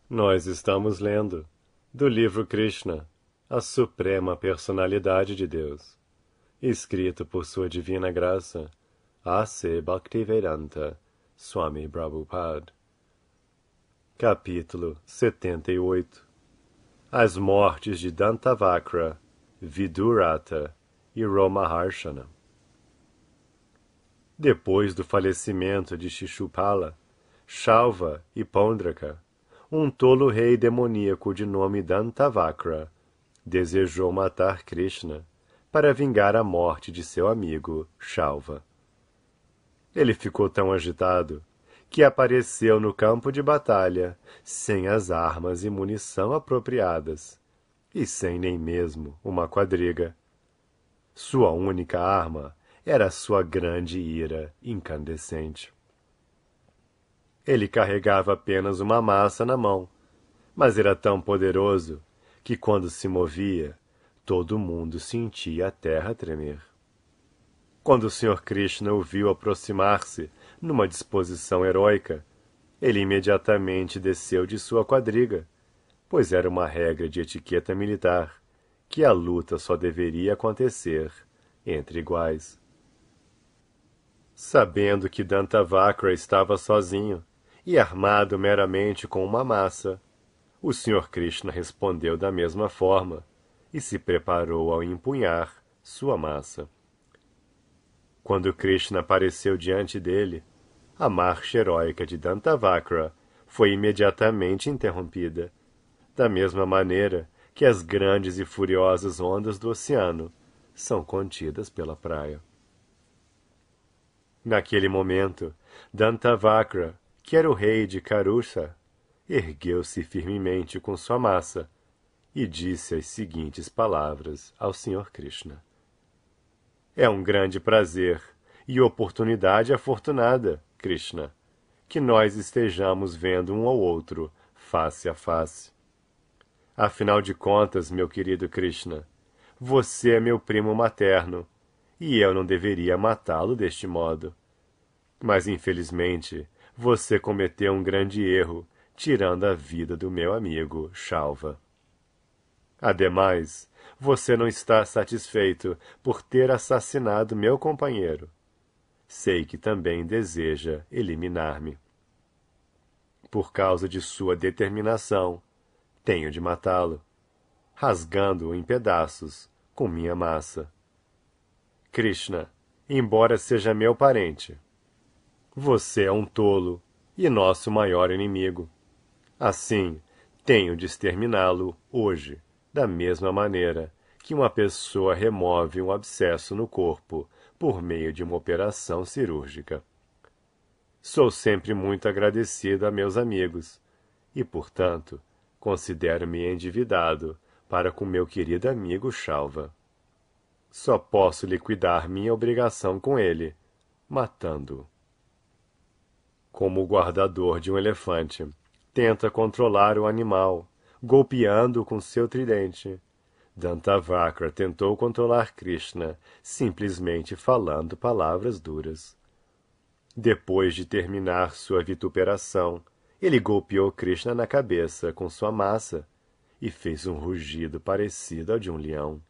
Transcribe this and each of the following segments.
Nós estamos lendo do livro Krishna, a Suprema Personalidade de Deus, escrito por Sua Divina Graça, A.C. Bhaktivedanta Swami Prabhupada. Capítulo 78. As mortes de Dantavakra, Vidurata e Romaharshana. Depois do falecimento de Shishupala, Shalva e Pondraka, um tolo rei demoníaco de nome Dantavakra desejou matar Krishna para vingar a morte de seu amigo Shalva. Ele ficou tão agitado que apareceu no campo de batalha sem as armas e munição apropriadas e sem nem mesmo uma quadriga. Sua única arma era sua grande ira incandescente. Ele carregava apenas uma massa na mão, mas era tão poderoso que, quando se movia, todo mundo sentia a terra tremer. Quando o Sr. Krishna o viu aproximar-se numa disposição heróica, ele imediatamente desceu de sua quadriga, pois era uma regra de etiqueta militar que a luta só deveria acontecer entre iguais. Sabendo que Dantavakra estava sozinho e armado meramente com uma massa, o Sr. Krishna respondeu da mesma forma e se preparou ao empunhar sua massa. Quando Krishna apareceu diante dele, a marcha heróica de Dantavakra foi imediatamente interrompida, da mesma maneira que as grandes e furiosas ondas do oceano são contidas pela praia. Naquele momento, Dantavakra, que era o rei de Karusha, ergueu-se firmemente com sua massa e disse as seguintes palavras ao Sr. Krishna. É um grande prazer e oportunidade afortunada, Krishna, que nós estejamos vendo um ao outro face a face. Afinal de contas, meu querido Krishna, você é meu primo materno e eu não deveria matá-lo deste modo. Mas, infelizmente, você cometeu um grande erro, tirando a vida do meu amigo Shalva. Ademais, você não está satisfeito por ter assassinado meu companheiro. Sei que também deseja eliminar-me. Por causa de sua determinação, tenho de matá-lo, rasgando-o em pedaços com minha massa. Krishna, embora seja meu parente, você é um tolo e nosso maior inimigo. Assim, tenho de exterminá-lo hoje, da mesma maneira que uma pessoa remove um abscesso no corpo por meio de uma operação cirúrgica. Sou sempre muito agradecido a meus amigos e, portanto, considero-me endividado para com meu querido amigo Shalva. Só posso liquidar minha obrigação com ele, matando-o. Como o guardador de um elefante tenta controlar o animal, golpeando-o com seu tridente, Dantavakra tentou controlar Krishna, simplesmente falando palavras duras. Depois de terminar sua vituperação, ele golpeou Krishna na cabeça com sua massa e fez um rugido parecido ao de um leão.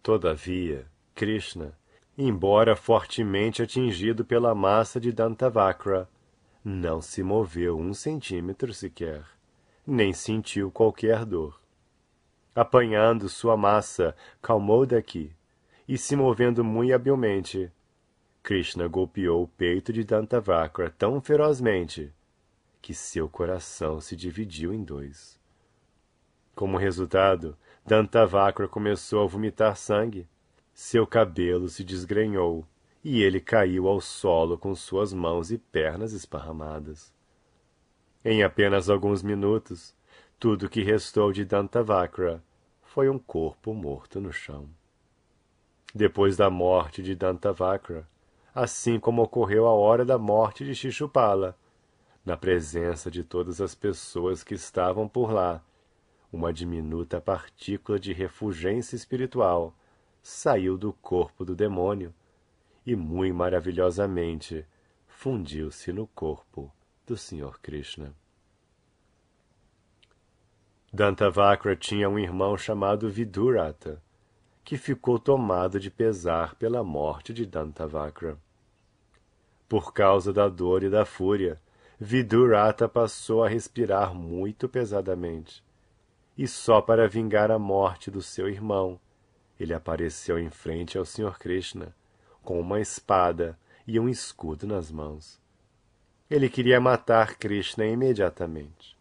Todavia, Krishna, embora fortemente atingido pela massa de Dantavakra, não se moveu 1 centímetro sequer, nem sentiu qualquer dor. Apanhando sua massa Kaumodaki e se movendo muito habilmente, Krishna golpeou o peito de Dantavakra tão ferozmente que seu coração se dividiu em dois. Como resultado, Dantavakra começou a vomitar sangue, seu cabelo se desgrenhou e ele caiu ao solo com suas mãos e pernas esparramadas. Em apenas alguns minutos, tudo que restou de Dantavakra foi um corpo morto no chão. Depois da morte de Dantavakra, assim como ocorreu a hora da morte de Shishupala, na presença de todas as pessoas que estavam por lá, uma diminuta partícula de refulgência espiritual saiu do corpo do demônio e, muito maravilhosamente, fundiu-se no corpo do Sr. Krishna. Dantavakra tinha um irmão chamado Vidurata, que ficou tomado de pesar pela morte de Dantavakra. Por causa da dor e da fúria, Vidurata passou a respirar muito pesadamente. E só para vingar a morte do seu irmão, ele apareceu em frente ao Sr. Krishna, com uma espada e um escudo nas mãos. Ele queria matar Krishna imediatamente.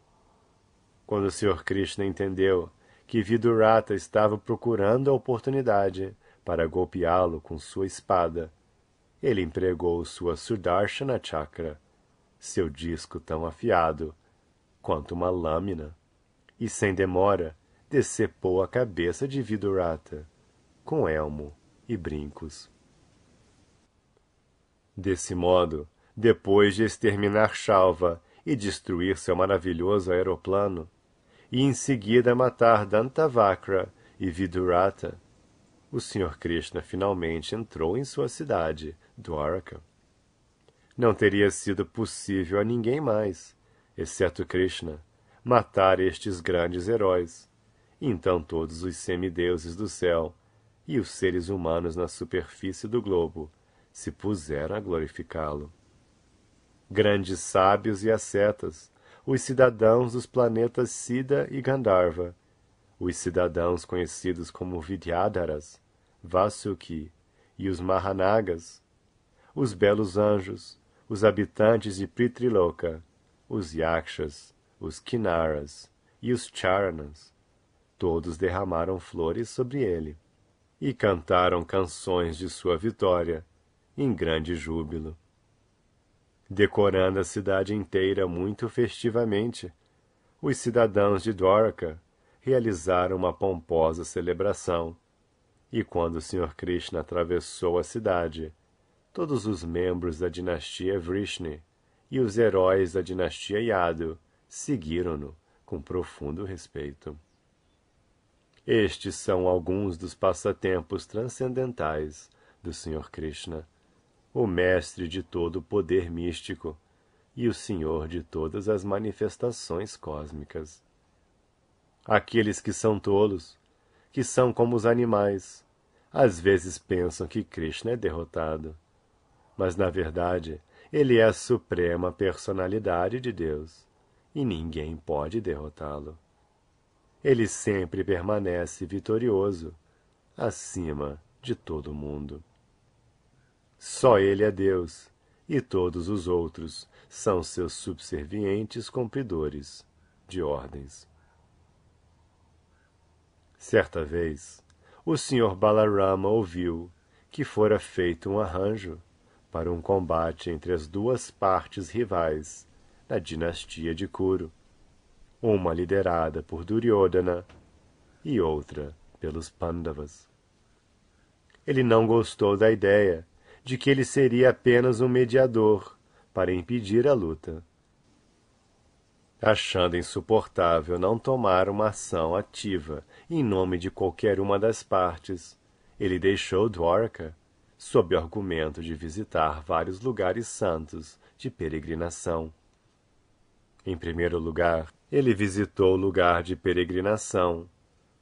Quando o Sr. Krishna entendeu que Vidurata estava procurando a oportunidade para golpeá-lo com sua espada, ele empregou sua Sudarshana Chakra, seu disco tão afiado quanto uma lâmina, e sem demora decepou a cabeça de Vidurata, com elmo e brincos. Desse modo, depois de exterminar Shalva e destruir seu maravilhoso aeroplano, e em seguida matar Dantavakra e Vidurata, o Sr. Krishna finalmente entrou em sua cidade, Dwaraka. Não teria sido possível a ninguém mais, exceto Krishna, matar estes grandes heróis. Então todos os semideuses do céu e os seres humanos na superfície do globo se puseram a glorificá-lo. Grandes sábios e ascetas, os cidadãos dos planetas Siddha e Gandharva, os cidadãos conhecidos como Vidyadharas, Vasuki e os Mahanagas, os belos anjos, os habitantes de Pritriloka, os Yakshas, os Kinnaras e os Charanas, todos derramaram flores sobre ele e cantaram canções de sua vitória em grande júbilo. Decorando a cidade inteira muito festivamente, os cidadãos de Dwaraka realizaram uma pomposa celebração, e quando o Sr. Krishna atravessou a cidade, todos os membros da dinastia Vrishni e os heróis da dinastia Yadu seguiram-no com profundo respeito. Estes são alguns dos passatempos transcendentais do Sr. Krishna, o mestre de todo o poder místico e o senhor de todas as manifestações cósmicas. Aqueles que são tolos, que são como os animais, às vezes pensam que Krishna é derrotado, mas na verdade ele é a suprema personalidade de Deus, e ninguém pode derrotá-lo. Ele sempre permanece vitorioso, acima de todo mundo. Só ele é Deus, e todos os outros são seus subservientes cumpridores de ordens. Certa vez, o Sr. Balarama ouviu que fora feito um arranjo para um combate entre as duas partes rivais da dinastia de Kuru, uma liderada por Duryodhana e outra pelos Pandavas. Ele não gostou da ideia de que ele seria apenas um mediador para impedir a luta. Achando insuportável não tomar uma ação ativa em nome de qualquer uma das partes, ele deixou Dwaraka sob o argumento de visitar vários lugares santos de peregrinação. Em primeiro lugar, ele visitou o lugar de peregrinação,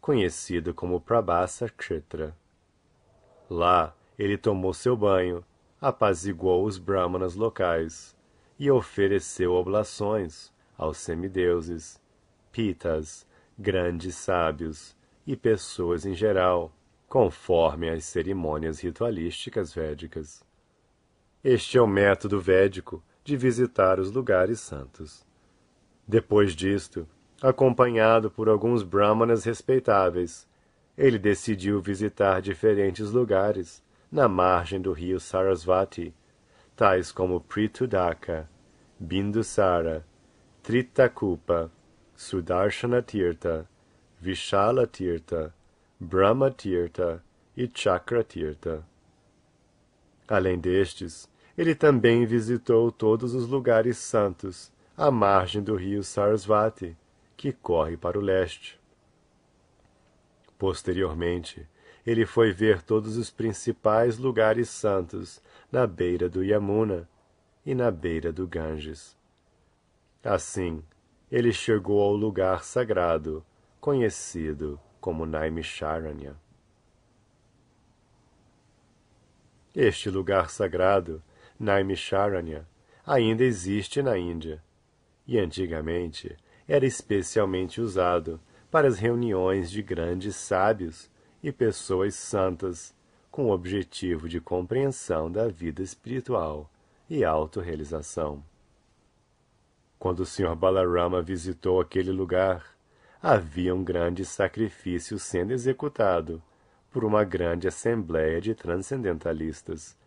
conhecido como Prabhasa Kshetra. Lá, ele tomou seu banho, apaziguou os brahmanas locais e ofereceu oblações aos semideuses, pitas, grandes sábios e pessoas em geral, conforme as cerimônias ritualísticas védicas. Este é o método védico de visitar os lugares santos. Depois disto, acompanhado por alguns brahmanas respeitáveis, ele decidiu visitar diferentes lugares na margem do rio Sarasvati, tais como Pritudaka, Bindusara, Tritakupa, Sudarshana Tirtha, Vishala Tirtha, Brahma Tirtha e Chakra Tirtha. Além destes, ele também visitou todos os lugares santos à margem do rio Sarasvati, que corre para o leste. Posteriormente, ele foi ver todos os principais lugares santos na beira do Yamuna e na beira do Ganges. Assim, ele chegou ao lugar sagrado, conhecido como Naimisharanya. Este lugar sagrado, Naimisharanya, ainda existe na Índia, e antigamente era especialmente usado para as reuniões de grandes sábios e pessoas santas com o objetivo de compreensão da vida espiritual e autorrealização. Quando o Sr. Balarama visitou aquele lugar, havia um grande sacrifício sendo executado por uma grande assembleia de transcendentalistas.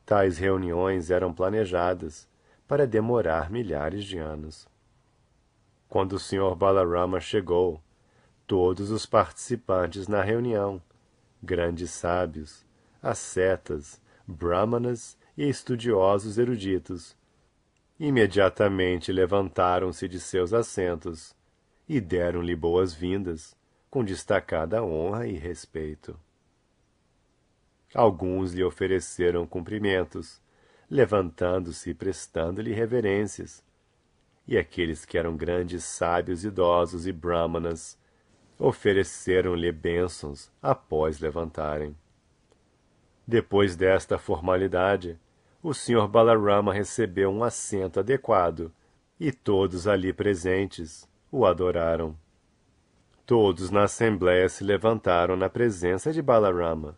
Tais reuniões eram planejadas para demorar milhares de anos. Quando o Sr. Balarama chegou, todos os participantes na reunião, grandes sábios, ascetas, brahmanas e estudiosos eruditos, imediatamente levantaram-se de seus assentos e deram-lhe boas-vindas, com destacada honra e respeito. Alguns lhe ofereceram cumprimentos, levantando-se e prestando-lhe reverências, e aqueles que eram grandes sábios idosos e brahmanas ofereceram-lhe bênçãos após levantarem. Depois desta formalidade, o Sr. Balarama recebeu um assento adequado e todos ali presentes o adoraram. Todos na assembleia se levantaram na presença de Balarama,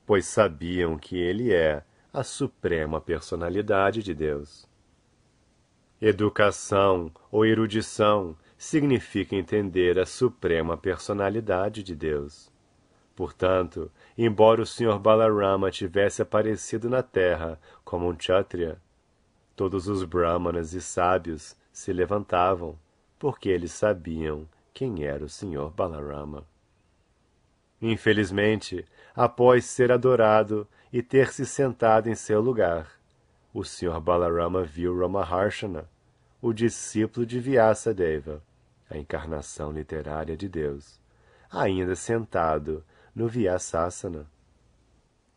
pois sabiam que ele é a suprema personalidade de Deus. Educação ou erudição significa entender a suprema personalidade de Deus. Portanto, embora o Sr. Balarama tivesse aparecido na Terra como um Kshatriya, todos os brahmanas e sábios se levantavam, porque eles sabiam quem era o Sr. Balarama. Infelizmente, após ser adorado e ter se sentado em seu lugar, o Sr. Balarama viu Ramaharshana, o discípulo de Vyasadeva, a encarnação literária de Deus, ainda sentado no Vyasasana.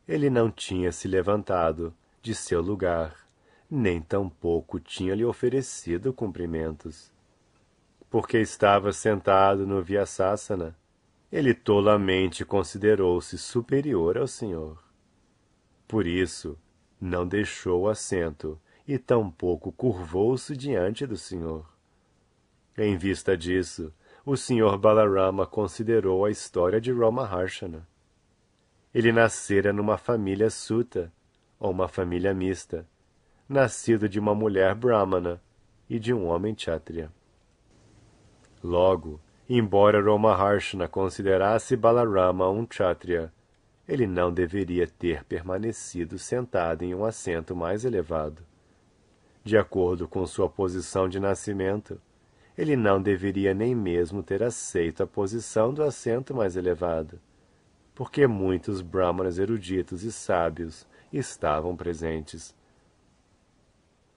Ele não tinha se levantado de seu lugar, nem tampouco tinha lhe oferecido cumprimentos. Porque estava sentado no Vyasasana, ele tolamente considerou-se superior ao Senhor. Por isso, não deixou o assento e tampouco curvou-se diante do Senhor. Em vista disso, o Sr. Balarama considerou a história de Ramaharshana. Ele nascera numa família Sutta, ou uma família mista, nascido de uma mulher brahmana e de um homem kshatriya. Logo, embora Ramaharshana considerasse Balarama um kshatriya, ele não deveria ter permanecido sentado em um assento mais elevado. De acordo com sua posição de nascimento, ele não deveria nem mesmo ter aceito a posição do assento mais elevado, porque muitos brahmanas eruditos e sábios estavam presentes.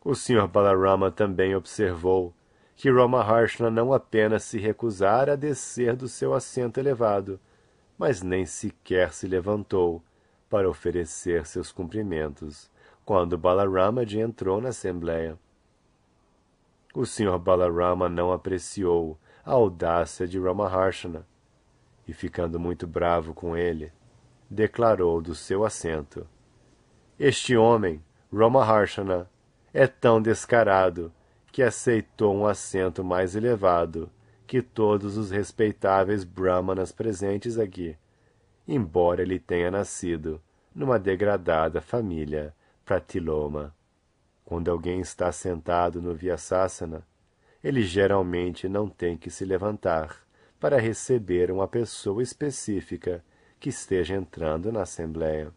O Sr. Balarama também observou que Ramaharshana não apenas se recusara a descer do seu assento elevado, mas nem sequer se levantou para oferecer seus cumprimentos quando Balaramaji entrou na assembleia. O Sr. Balarama não apreciou a audácia de Ramaharshana e, ficando muito bravo com ele, declarou do seu assento: "Este homem, Ramaharshana, é tão descarado que aceitou um assento mais elevado que todos os respeitáveis brahmanas presentes aqui, embora ele tenha nascido numa degradada família pratiloma. Quando alguém está sentado no Vyasasana, ele geralmente não tem que se levantar para receber uma pessoa específica que esteja entrando na assembleia.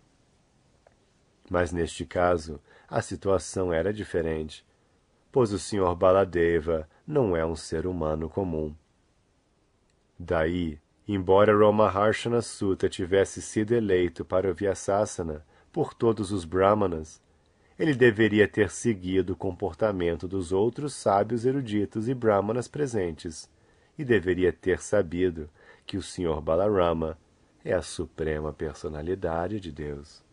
Mas neste caso, a situação era diferente, pois o Sr. Baladeva não é um ser humano comum. Daí, embora Ramaharshana Sutta tivesse sido eleito para o Vyasasana por todos os brahmanas, ele deveria ter seguido o comportamento dos outros sábios eruditos e brahmanas presentes, e deveria ter sabido que o Sr. Balarama é a suprema personalidade de Deus.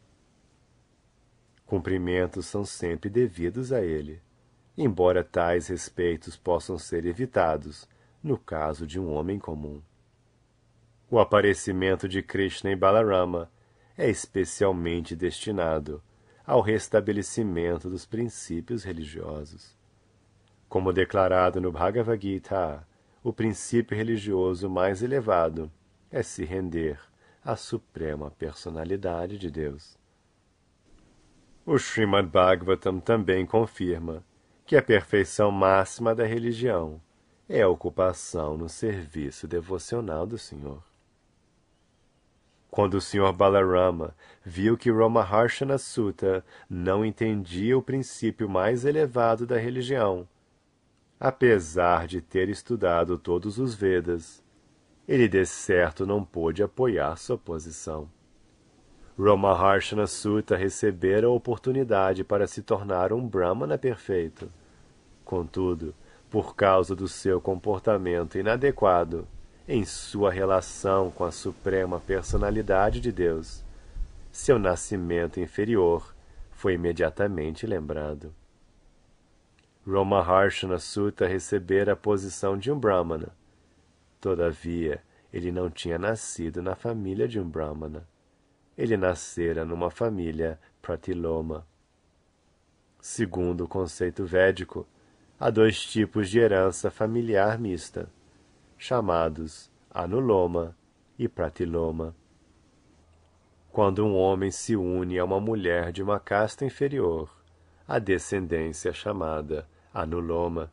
Cumprimentos são sempre devidos a ele, embora tais respeitos possam ser evitados no caso de um homem comum. O aparecimento de Krishna e Balarama é especialmente destinado ao restabelecimento dos princípios religiosos. Como declarado no Bhagavad Gita, o princípio religioso mais elevado é se render à suprema personalidade de Deus. O Srimad Bhagavatam também confirma que a perfeição máxima da religião é a ocupação no serviço devocional do Senhor. Quando o Sr. Balarama viu que Ramaharshana Sutta não entendia o princípio mais elevado da religião, apesar de ter estudado todos os Vedas, ele de certo não pôde apoiar sua posição. Ramaharshana Sutta recebera a oportunidade para se tornar um Brahmana perfeito. Contudo, por causa do seu comportamento inadequado em sua relação com a suprema personalidade de Deus, seu nascimento inferior foi imediatamente lembrado. Ramaharshana Sutta recebera a posição de um Brahmana. Todavia, ele não tinha nascido na família de um Brahmana. Ele nascera numa família Pratiloma. Segundo o conceito védico, há dois tipos de herança familiar mista, chamados Anuloma e Pratiloma. Quando um homem se une a uma mulher de uma casta inferior, a descendência é chamada Anuloma.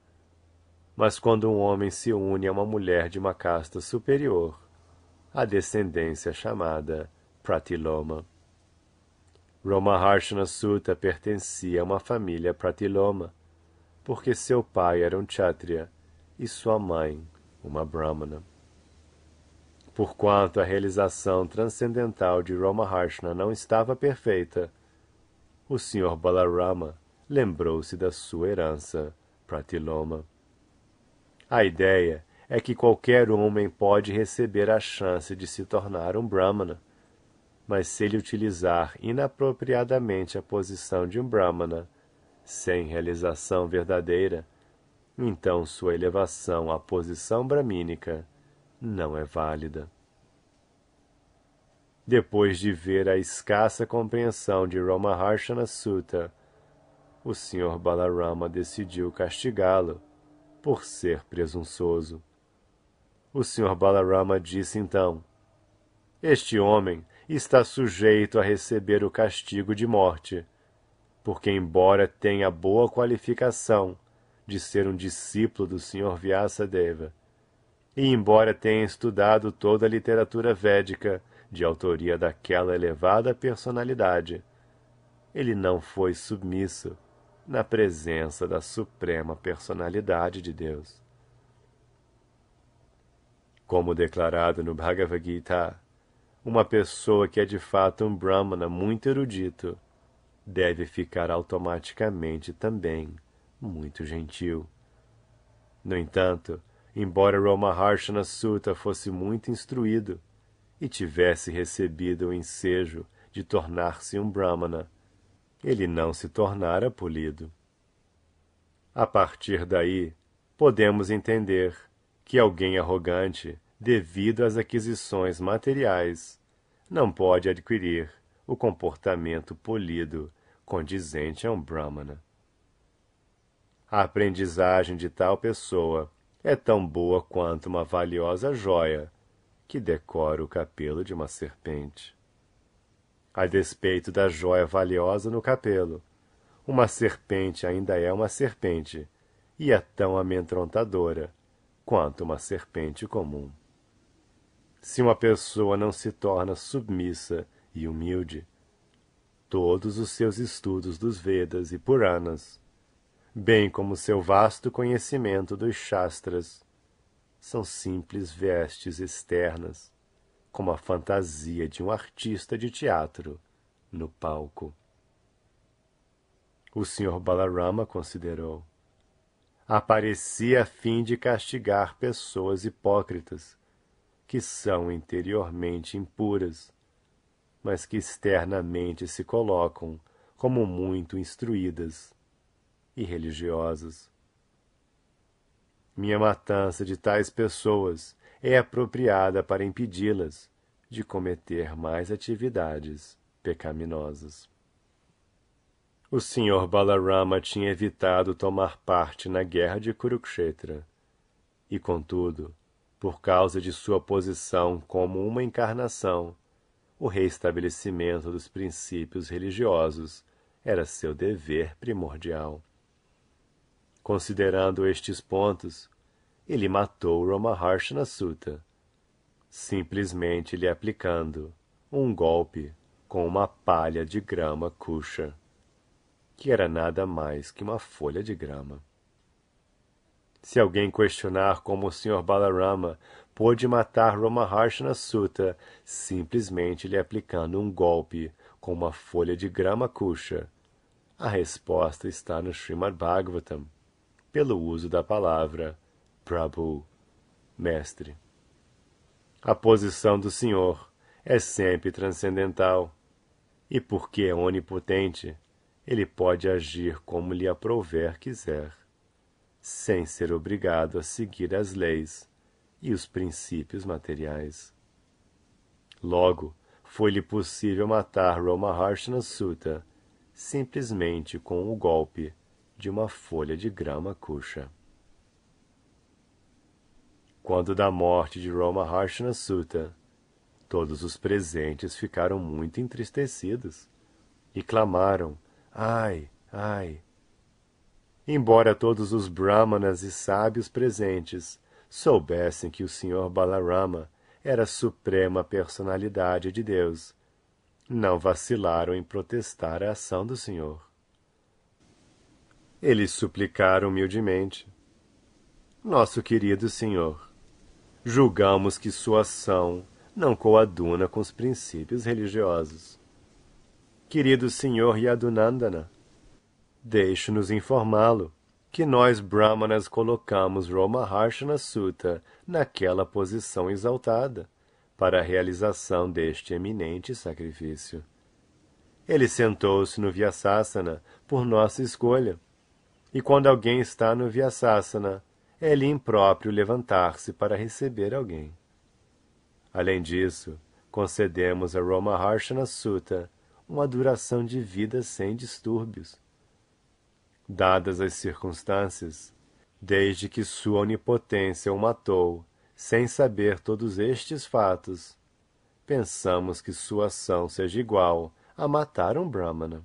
Mas quando um homem se une a uma mulher de uma casta superior, a descendência é chamada Pratiloma. Ramaharshana Sutta pertencia a uma família Pratiloma, porque seu pai era um Kshatriya e sua mãe uma Brahmana. Porquanto a realização transcendental de Ramaharshana não estava perfeita, o Sr. Balarama lembrou-se da sua herança Pratiloma. A ideia é que qualquer homem pode receber a chance de se tornar um Brahmana, mas se ele utilizar inapropriadamente a posição de um Brahmana, sem realização verdadeira, então sua elevação à posição bramínica não é válida. Depois de ver a escassa compreensão de Ramaharshana Sutta, o Sr. Balarama decidiu castigá-lo por ser presunçoso. O Sr. Balarama disse então: este homem está sujeito a receber o castigo de morte, porque embora tenha boa qualificação de ser um discípulo do Sr. Vyasadeva, e embora tenha estudado toda a literatura védica de autoria daquela elevada personalidade, ele não foi submisso na presença da suprema personalidade de Deus. Como declarado no Bhagavad Gita, uma pessoa que é de fato um Brahmana muito erudito deve ficar automaticamente também muito gentil. No entanto, embora Ramaharshana Sutta fosse muito instruído e tivesse recebido o ensejo de tornar-se um Brahmana, ele não se tornara polido. A partir daí, podemos entender que alguém arrogante, devido às aquisições materiais, não pode adquirir o comportamento polido condizente a um Brahmana. A aprendizagem de tal pessoa é tão boa quanto uma valiosa joia que decora o capelo de uma serpente. A despeito da joia valiosa no capelo, uma serpente ainda é uma serpente e é tão amedrontadora quanto uma serpente comum. Se uma pessoa não se torna submissa e humilde, todos os seus estudos dos Vedas e Puranas, bem como seu vasto conhecimento dos Shastras, são simples vestes externas, como a fantasia de um artista de teatro no palco. O Sr. Balarama considerou: aparecia a fim de castigar pessoas hipócritas, que são interiormente impuras, mas que externamente se colocam como muito instruídas e religiosas. Minha matança de tais pessoas é apropriada para impedi-las de cometer mais atividades pecaminosas. O Sr. Balarama tinha evitado tomar parte na guerra de Kurukshetra, e, contudo, por causa de sua posição como uma encarnação, o reestabelecimento dos princípios religiosos era seu dever primordial. Considerando estes pontos, ele matou Ramaharshana Sutta, simplesmente lhe aplicando um golpe com uma palha de grama kusha, que era nada mais que uma folha de grama. Se alguém questionar como o Sr. Balarama pôde matar Ramaharshana Sutta simplesmente lhe aplicando um golpe com uma folha de grama kusha, a resposta está no Srimad Bhagavatam, pelo uso da palavra Prabhu, mestre. A posição do Senhor é sempre transcendental, e porque é onipotente, ele pode agir como lhe aprouver quiser, sem ser obrigado a seguir as leis e os princípios materiais. Logo, foi-lhe possível matar Ramaharshana Sutta simplesmente com o golpe de uma folha de grama kusha. Quando da morte de Ramaharshana Sutta, todos os presentes ficaram muito entristecidos e clamaram: ai, ai! Embora todos os brahmanas e sábios presentes soubessem que o Sr. Balarama era a suprema personalidade de Deus, não vacilaram em protestar a ação do Senhor. Eles suplicaram humildemente: nosso querido Senhor, julgamos que sua ação não coaduna com os princípios religiosos. Querido Senhor Yadunandana, deixe-nos informá-lo que nós brahmanas colocamos Ramaharshana Sutta naquela posição exaltada para a realização deste eminente sacrifício. Ele sentou-se no Vyasasana por nossa escolha, e quando alguém está no Vyasasana, é-lhe impróprio levantar-se para receber alguém. Além disso, concedemos a Ramaharshana Sutta uma duração de vida sem distúrbios. Dadas as circunstâncias, desde que sua onipotência o matou, sem saber todos estes fatos, pensamos que sua ação seja igual a matar um Brahmana.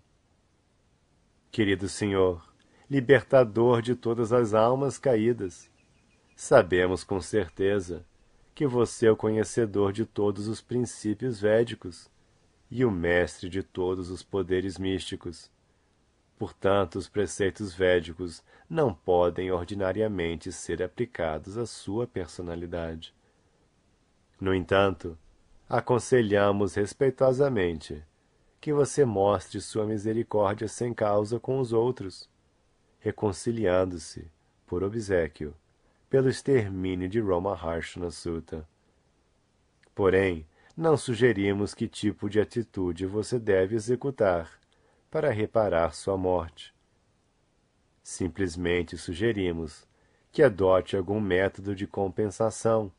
Querido Senhor, libertador de todas as almas caídas, sabemos com certeza que você é o conhecedor de todos os princípios védicos e o mestre de todos os poderes místicos. Portanto, os preceitos védicos não podem ordinariamente ser aplicados à sua personalidade. No entanto, aconselhamos respeitosamente que você mostre sua misericórdia sem causa com os outros, reconciliando-se, por obséquio, pelo extermínio de Ramaharshana Sutta. Porém, não sugerimos que tipo de atitude você deve executar para reparar sua morte. Simplesmente sugerimos que adote algum método de compensação,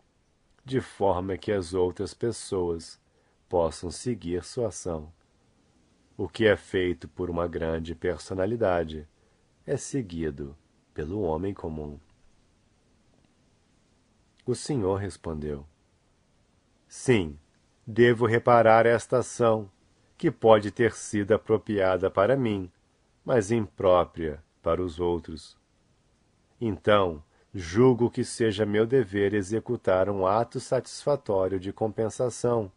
de forma que as outras pessoas possam seguir sua ação. O que é feito por uma grande personalidade é seguido pelo homem comum. O Senhor respondeu: sim, devo reparar esta ação, que pode ter sido apropriada para mim, mas imprópria para os outros. Então, julgo que seja meu dever executar um ato satisfatório de compensação,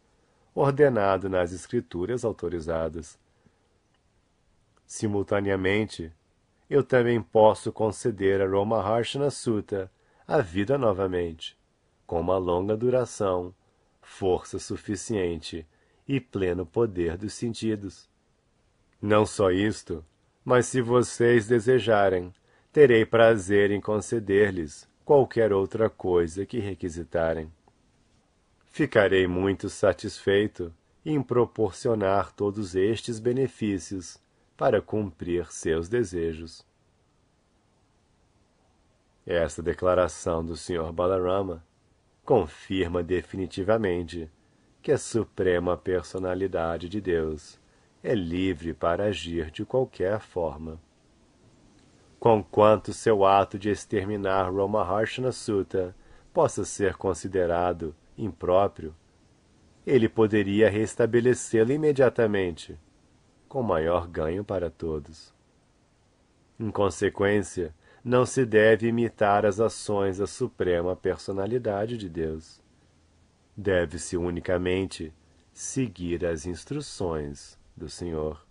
ordenado nas escrituras autorizadas. Simultaneamente, eu também posso conceder a Ramaharshana Sutta a vida novamente, com uma longa duração, força suficiente e pleno poder dos sentidos. Não só isto, mas se vocês desejarem, terei prazer em conceder-lhes qualquer outra coisa que requisitarem. Ficarei muito satisfeito em proporcionar todos estes benefícios para cumprir seus desejos. Esta declaração do Sr. Balarama confirma definitivamente que a suprema personalidade de Deus é livre para agir de qualquer forma. Conquanto seu ato de exterminar Romaharshana Sutta possa ser considerado impróprio, ele poderia restabelecê-lo imediatamente, com maior ganho para todos. Em consequência, não se deve imitar as ações da suprema personalidade de Deus. Deve-se unicamente seguir as instruções do Senhor.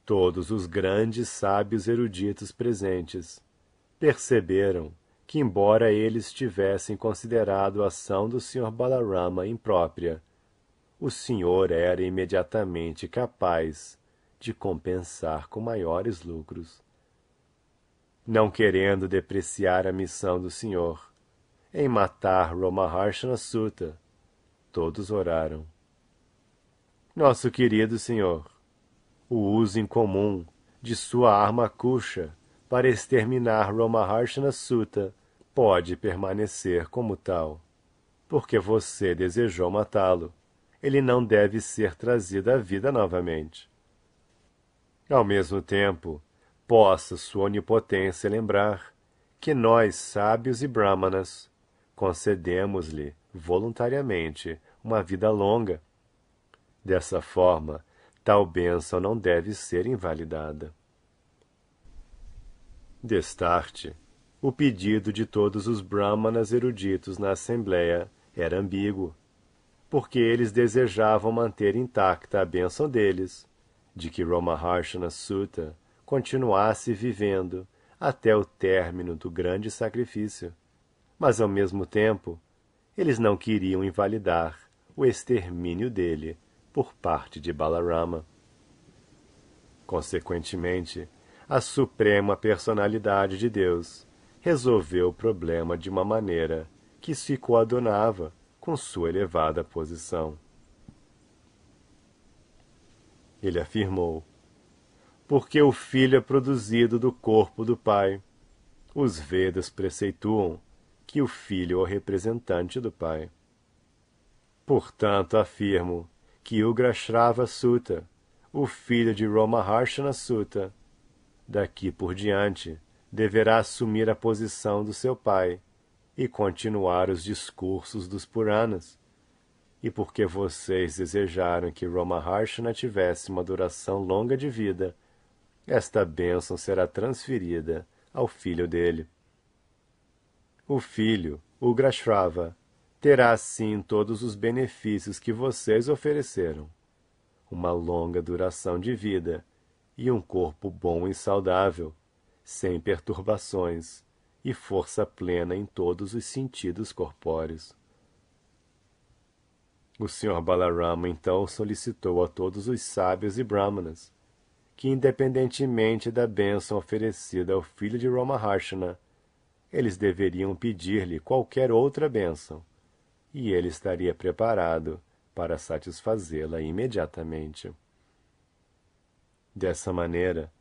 Todos os grandes sábios eruditos presentes perceberam que, embora eles tivessem considerado a ação do Sr. Balarama imprópria, o Senhor era imediatamente capaz de compensar com maiores lucros. Não querendo depreciar a missão do Senhor em matar Romaharshana Sutta, todos oraram. Nosso querido Senhor, o uso incomum de sua arma Kusha para exterminar Romaharshana Sutta pode permanecer como tal. Porque você desejou matá-lo, ele não deve ser trazido à vida novamente. Ao mesmo tempo, possa sua onipotência lembrar que nós, sábios e brahmanas, concedemos-lhe voluntariamente uma vida longa. Dessa forma, tal bênção não deve ser invalidada. Destarte, o pedido de todos os brahmanas eruditos na Assembleia era ambíguo, porque eles desejavam manter intacta a bênção deles, de que Romaharshana Sutta continuasse vivendo até o término do grande sacrifício, mas ao mesmo tempo eles não queriam invalidar o extermínio dele por parte de Balarama. Consequentemente, a suprema personalidade de Deus resolveu o problema de uma maneira que se coadunava com sua elevada posição. Ele afirmou: porque o filho é produzido do corpo do pai, os Vedas preceituam que o filho é o representante do pai. Portanto, afirmo que Ugrashrava Sutta, o filho de Romaharshana Sutta, daqui por diante, deverá assumir a posição do seu pai e continuar os discursos dos Puranas. E porque vocês desejaram que Romaharshana tivesse uma duração longa de vida, esta bênção será transferida ao filho dele. O filho, Ugrashrava, terá assim todos os benefícios que vocês ofereceram: uma longa duração de vida e um corpo bom e saudável, sem perturbações, e força plena em todos os sentidos corpóreos. O Sr. Balarama então solicitou a todos os sábios e brahmanas que, independentemente da bênção oferecida ao filho de Romaharshana, eles deveriam pedir-lhe qualquer outra bênção, e ele estaria preparado para satisfazê-la imediatamente. Dessa maneira,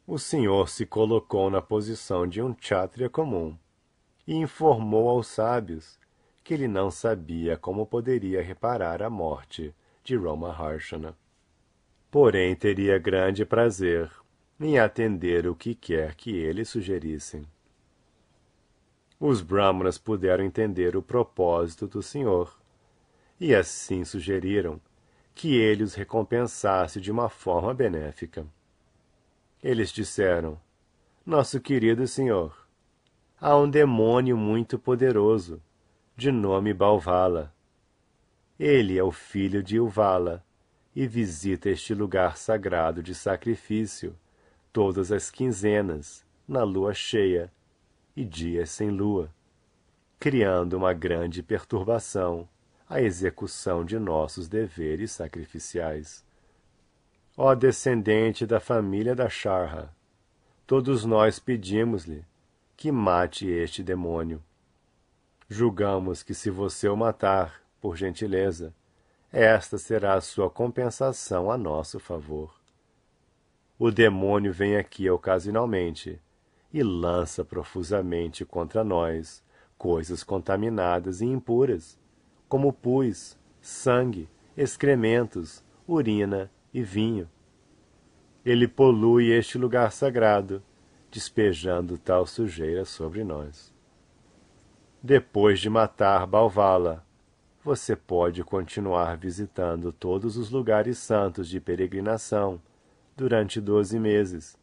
o Senhor se colocou na posição de um kshatriya comum e informou aos sábios que ele não sabia como poderia reparar a morte de Romaharshana. Porém, teria grande prazer em atender o que quer que eles sugerissem. Os brahmanas puderam entender o propósito do Senhor, e assim sugeriram que ele os recompensasse de uma forma benéfica. Eles disseram: nosso querido Senhor, há um demônio muito poderoso, de nome Balvala. Ele é o filho de Uvala e visita este lugar sagrado de sacrifício todas as quinzenas, na lua cheia e dias sem lua, criando uma grande perturbação à execução de nossos deveres sacrificiais. Ó descendente da família da Sharra, todos nós pedimos-lhe que mate este demônio. Julgamos que se você o matar, por gentileza, esta será a sua compensação a nosso favor. O demônio vem aqui ocasionalmente e lança profusamente contra nós coisas contaminadas e impuras, como pus, sangue, excrementos, urina e vinho. Ele polui este lugar sagrado, despejando tal sujeira sobre nós. Depois de matar Balvala, você pode continuar visitando todos os lugares santos de peregrinação durante 12 meses,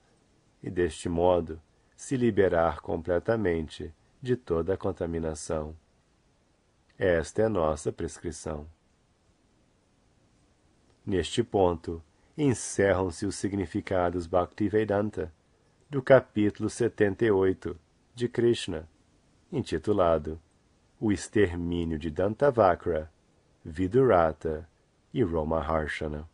e deste modo se liberar completamente de toda a contaminação. Esta é nossa prescrição. Neste ponto, encerram-se os significados Bhaktivedanta do capítulo 78 de Krishna, intitulado O Extermínio de Dantavakra, Vidurata e Romaharshana.